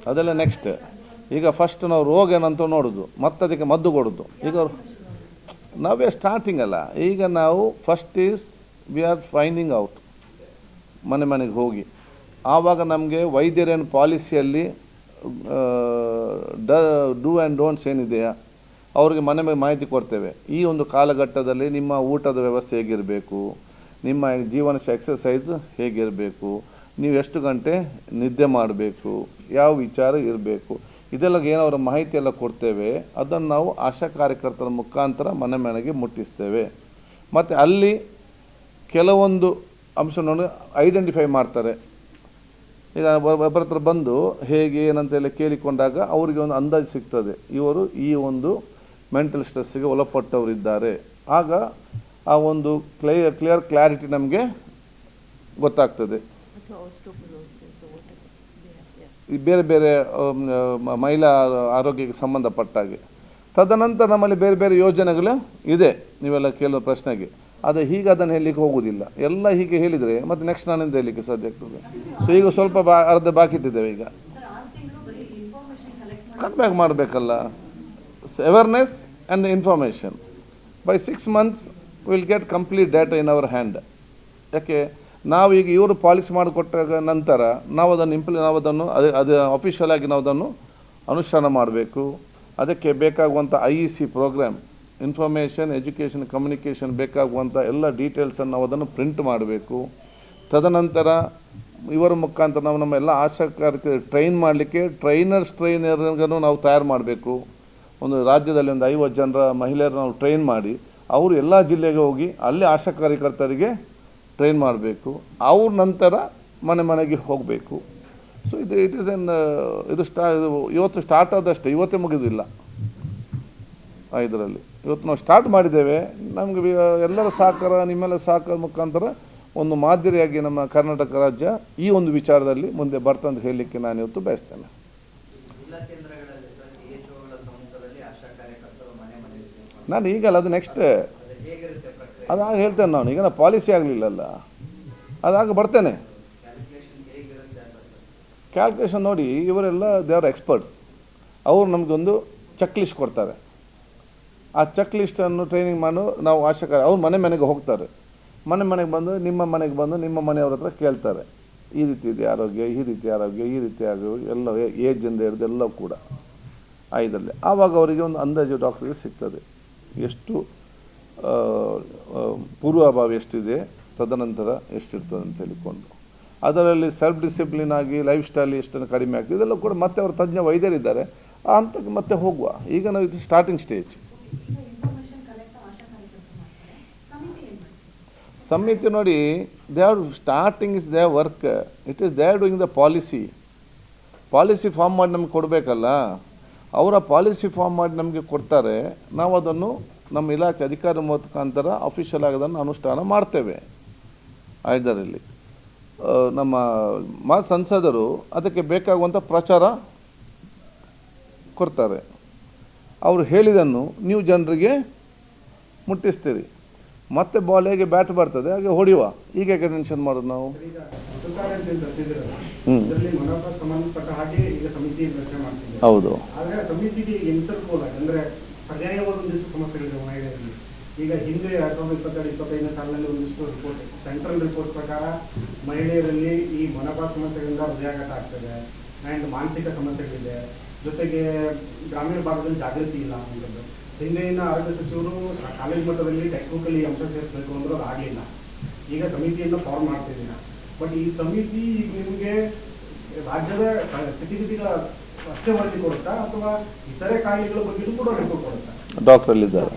ಅದೆಲ್ಲ ನೆಕ್ಸ್ಟ್. ಈಗ ಫಸ್ಟ್ ನಾವು ರೋಗ ಏನಂತ ನೋಡೋದು, ಮತ್ತು ಅದಕ್ಕೆ ಮದ್ದು ಕೊಡೋದು. ಈಗ ನಾವೇ ಸ್ಟಾರ್ಟಿಂಗ್ ಅಲ್ಲ, ಈಗ ನಾವು first is we are finding out, ಮನೆ ಮನೆಗೆ ಹೋಗಿ. ಆವಾಗ ನಮಗೆ ವೈದ್ಯರೇನು ಪಾಲಿಸಿಯಲ್ಲಿ ಡೂ ಆ್ಯಂಡ್ ಡೋಂಟ್ಸ್ ಏನಿದೆಯಾ ಅವ್ರಿಗೆ ಮನೆ ಮೇಲೆ ಮಾಹಿತಿ ಕೊಡ್ತೇವೆ. ಈ ಒಂದು ಕಾಲಘಟ್ಟದಲ್ಲಿ ನಿಮ್ಮ ಊಟದ ವ್ಯವಸ್ಥೆ ಹೇಗಿರಬೇಕು, ನಿಮ್ಮ ಜೀವನ ಎಕ್ಸಸೈಸ್ ಹೇಗಿರಬೇಕು, ನೀವು ಎಷ್ಟು ಗಂಟೆ ನಿದ್ದೆ ಮಾಡಬೇಕು, ಯಾವ ವಿಚಾರ ಇರಬೇಕು, ಇದೆಲ್ಲ ಏನವರ ಮಾಹಿತಿ ಎಲ್ಲ ಕೊಡ್ತೇವೆ. ಅದನ್ನು ನಾವು ಆಶಾ ಕಾರ್ಯಕರ್ತರ ಮುಖಾಂತರ ಮನೆ ಮನೆಗೆ ಮುಟ್ಟಿಸ್ತೇವೆ. ಮತ್ತು ಅಲ್ಲಿ ಕೆಲವೊಂದು ಅಂಶವನ್ನು ಐಡೆಂಟಿಫೈ ಮಾಡ್ತಾರೆ. ಈಗ ಒಬ್ಬರ ಹತ್ರ ಬಂದು ಹೇಗೆ ಏನಂತೆಲ್ಲ ಕೇಳಿಕೊಂಡಾಗ ಅವರಿಗೆ ಒಂದು ಅಂದಾಜು ಸಿಗ್ತದೆ, ಇವರು ಈ ಒಂದು ಮೆಂಟಲ್ ಸ್ಟ್ರೆಸ್ಸಿಗೆ ಒಳಪಟ್ಟವರಿದ್ದಾರೆ. ಆಗ ಆ ಒಂದು ಕ್ಲಾರಿಟಿ ನಮಗೆ ಗೊತ್ತಾಗ್ತದೆ. ಈ ಬೇರೆ ಬೇರೆ ಮಹಿಳಾ ಆರೋಗ್ಯಕ್ಕೆ ಸಂಬಂಧಪಟ್ಟಾಗೆ. ತದನಂತರ ನಮ್ಮಲ್ಲಿ ಬೇರೆ ಬೇರೆ ಯೋಜನೆಗಳು ಇದೆ. ನೀವೆಲ್ಲ ಕೇಳೋ ಪ್ರಶ್ನೆಗೆ ಅದು ಹೀಗೆ ಅದನ್ನು ಹೇಳಲಿಕ್ಕೆ ಹೋಗೋದಿಲ್ಲ. ಎಲ್ಲ ಹೀಗೆ ಹೇಳಿದರೆ ಮತ್ತು ನೆಕ್ಸ್ಟ್ ನಾನಿಂದ ಹೇಳಲಿಕ್ಕೆ ಸಾಧ್ಯ ಆಗ್ತದೆ. ಸೊ ಈಗ ಸ್ವಲ್ಪ ಅರ್ಧ ಬಾಕಿ ಇಟ್ಟಿದ್ದೇವೆ. ಈಗ ಕಟ್ ಬ್ಯಾಕ್ ಮಾಡಬೇಕಲ್ಲ, awareness and the information. By 6 months will get complete data in our hand. ಯಾಕೆ ನಾವೀಗ ಇವರು ಪಾಲಿಸಿ ಮಾಡಿಕೊಟ್ಟಾಗ ನಂತರ ನಾವು ಅದನ್ನು ಅದು ಅಫಿಷಿಯಲ್ ಆಗಿ ನಾವು ಅದನ್ನು ಅನುಷ್ಠಾನ ಮಾಡಬೇಕು. ಅದಕ್ಕೆ ಬೇಕಾಗುವಂಥ IEC program, information education communication ಬೇಕಾಗುವಂಥ ಎಲ್ಲ ಡೀಟೇಲ್ಸನ್ನು ನಾವು ಅದನ್ನು ಪ್ರಿಂಟ್ ಮಾಡಬೇಕು. ತದನಂತರ ಇವರ ಮುಖಾಂತರ ನಾವು ನಮ್ಮ ಎಲ್ಲ ಆಶಾ ಕಾರ್ಯಕರ್ತರು ಟ್ರೈನ್ ಮಾಡಲಿಕ್ಕೆ ಟ್ರೈನರ್ಗಳನ್ನು ನಾವು ತಯಾರು ಮಾಡಬೇಕು. ಒಂದು ರಾಜ್ಯದಲ್ಲಿ ಒಂದು 50 ಜನರ ಮಹಿಳೆಯರು ನಾವು ಟ್ರೈನ್ ಮಾಡಿ ಅವರು ಎಲ್ಲ ಜಿಲ್ಲೆಗೆ ಹೋಗಿ ಅಲ್ಲಿ ಆಶಾ ಕಾರ್ಯಕರ್ತರಿಗೆ ಟ್ರೈನ್ ಮಾಡಬೇಕು. ಅವ್ರ ನಂತರ ಮನೆ ಮನೆಗೆ ಹೋಗಬೇಕು. ಸೊ ಇಟ್ ಈಸ್ ಇದು ಇವತ್ತು ಸ್ಟಾರ್ಟ್ ಆದಷ್ಟೇ, ಇವತ್ತೇ ಮುಗಿದಿಲ್ಲ. ಇದರಲ್ಲಿ ಇವತ್ತು ನಾವು ಸ್ಟಾರ್ಟ್ ಮಾಡಿದ್ದೇವೆ. ನಮಗೆ ಎಲ್ಲರ ಸಹಕಾರ, ನಿಮ್ಮೆಲ್ಲ ಸಹಕಾರ ಮುಖಾಂತರ ಒಂದು ಮಾದರಿಯಾಗಿ ನಮ್ಮ ಕರ್ನಾಟಕ ರಾಜ್ಯ ಈ ಒಂದು ವಿಚಾರದಲ್ಲಿ ಮುಂದೆ ಬರ್ತಂತ ಹೇಳಲಿಕ್ಕೆ ನಾನು ಇವತ್ತು ಬಯಸ್ತೇನೆ. ನಾನು ಈಗಲ್ಲ, ಅದು ನೆಕ್ಸ್ಟ್ ಅದಾಗ ಹೇಳ್ತೇನೆ. ನಾನು ಈಗ ನಾನು ಪಾಲಿಸಿ ಆಗಲಿಲ್ಲಲ್ಲ, ಅದಾಗ ಬರ್ತೇನೆ. ಕ್ಯಾಲ್ಕುಲೇಷನ್ ನೋಡಿ, ಇವರೆಲ್ಲ ದೇ ಆರ್ ಎಕ್ಸ್ಪರ್ಟ್ಸ್. ಅವರು ನಮಗೊಂದು ಚೆಕ್ ಲಿಸ್ಟ್ ಕೊಡ್ತಾರೆ. ಆ ಚೆಕ್ ಲಿಸ್ಟನ್ನು ಟ್ರೈನಿಂಗ್ ಮಾಡಿ ನಾವು ಆಶಾ ಅವ್ರು ಮನೆ ಮನೆಗೆ ಹೋಗ್ತಾರೆ. ಮನೆ ಮನೆಗೆ ಬಂದು ನಿಮ್ಮ ಮನೆಗೆ ಬಂದು ನಿಮ್ಮ ಮನೆಯವ್ರ ಹತ್ರ ಕೇಳ್ತಾರೆ, ಈ ರೀತಿ ಇದೆ ಆರೋಗ್ಯ, ಈ ರೀತಿ ಆರೋಗ್ಯ, ಈ ರೀತಿ ಆರೋಗ್ಯ, ಎಲ್ಲ ಏಜಿಂದ ಹಿಡಿದು ಎಲ್ಲ ಕೂಡ ಇದರಲ್ಲಿ. ಆವಾಗ ಅವರಿಗೆ ಒಂದು ಅಂದಾಜು ಡಾಕ್ಟ್ರಿಗೆ ಸಿಗ್ತದೆ, ಎಷ್ಟು ಪೂರ್ವಾಭಾವ ಎಷ್ಟಿದೆ, ತದನಂತರ ಎಷ್ಟಿರ್ತದೆ ಅಂತ ಹೇಳಿಕೊಂಡು. ಅದರಲ್ಲಿ ಸೆಲ್ಫ್ ಡಿಸಿಪ್ಲಿನ್ ಆಗಿ ಲೈಫ್ ಸ್ಟೈಲ್ ಎಷ್ಟನ್ನು ಕಡಿಮೆ ಆಗ್ತದೆ ಇದೆಲ್ಲ ಕೂಡ ಮತ್ತೆ ಅವರು ತಜ್ಞ ವೈದ್ಯರಿದ್ದಾರೆ, ಆ ಹಂತಕ್ಕೆ ಮತ್ತೆ ಹೋಗುವ. ಈಗ ನಾವು ಇದು ಸ್ಟಾರ್ಟಿಂಗ್ ಸ್ಟೇಜ್. ಸಮಿತಿ ನೋಡಿ, they are starting is the work. It is they are doing the policy form ಮಾಡಿ ನಮಗೆ ಕೊಡಬೇಕಲ್ಲ. ಅವರ ಪಾಲಿಸಿ ಫಾರ್ಮ್ ಮಾಡಿ ನಮಗೆ ಕೊಡ್ತಾರೆ. ನಾವು ಅದನ್ನು ನಮ್ಮ ಇಲಾಖೆ ಅಧಿಕಾರಿ ಮುಖಾಂತರ ಅಫಿಷಿಯಲ್ ಆಗೋದನ್ನು ಅನುಷ್ಠಾನ ಮಾಡ್ತೇವೆ. ಇದರಲ್ಲಿ ನಮ್ಮ ಸಂಸದರು ಅದಕ್ಕೆ ಬೇಕಾಗುವಂಥ ಪ್ರಚಾರ ಕೊಡ್ತಾರೆ. ಅವರು ಹೇಳಿದ್ದನ್ನು ನೀವು ಜನರಿಗೆ ಮುಟ್ಟಿಸ್ತೀರಿ. ಮತ್ತೆ ಬಾಲ್ ಹೇಗೆ ಬ್ಯಾಟ್ ಬರ್ತದೆ ಹಾಗೆ ಹೊಡೆಯುವ. ಈಗ ಹೇಗೆ ಟೆನ್ಷನ್ ಮಾಡೋದು ನಾವು? ಹೌದು. ಈಗ ಹಿಂದೆ 2022-25 ಸಾಲಿನಲ್ಲಿ ಒಂದಿಷ್ಟು ರಿಪೋರ್ಟ್, ಸೆಂಟ್ರಲ್ ರಿಪೋರ್ಟ್ ಪ್ರಕಾರ ಮಹಿಳೆಯರಲ್ಲಿ ಈ ಮೊನಪಾ ಸಮಸ್ಯೆಗಳಿಂದ ಹೃದಯಾಘಾತ ಆಗ್ತದೆ ಆ್ಯಂಡ್ ಮಾನಸಿಕ ಸಮಸ್ಯೆಗಳಿದೆ. ಜೊತೆಗೆ ಗ್ರಾಮೀಣ ಭಾಗದಲ್ಲಿ ಜಾಗೃತಿ ಇಲ್ಲ ಅನ್ನೋದು. ಹಿಂದಿನ ಆರೋಗ್ಯ ಸಚಿವರು ಕಾಲೇಜ್ ಮಟ್ಟದಲ್ಲಿ ಟೆಕ್ಸ್ಟ್ ಬುಕ್ಕಲ್ಲಿ ಅಂಶ ಸೇರಿಸಬೇಕು ಅಂದರೂ ಅದು ಆಗಲಿಲ್ಲ. ಈಗ ಸಮಿತಿಯನ್ನು ಫಾರ್ಮ್ ಮಾಡ್ತಿದ್ದೀನ. ಬಟ್ ಈ ಸಮಿತಿ ನಿಮಗೆ ರಾಜ್ಯದ ಸ್ಥಿತಿಗತಿಗಳ ಅಷ್ಟೇ ವರದಿ ಕೊಡುತ್ತಾ ಅಥವಾ ಇತರೆ ಕಾಯಿಲೆಗಳ ಬಗ್ಗೆಯೂ ಕೂಡ ರಿಪೋರ್ಟ್ ಕೊಡುತ್ತಾ? ಡಾಕ್ಟ್ರಲ್ಲಿದ್ದಾರೆ.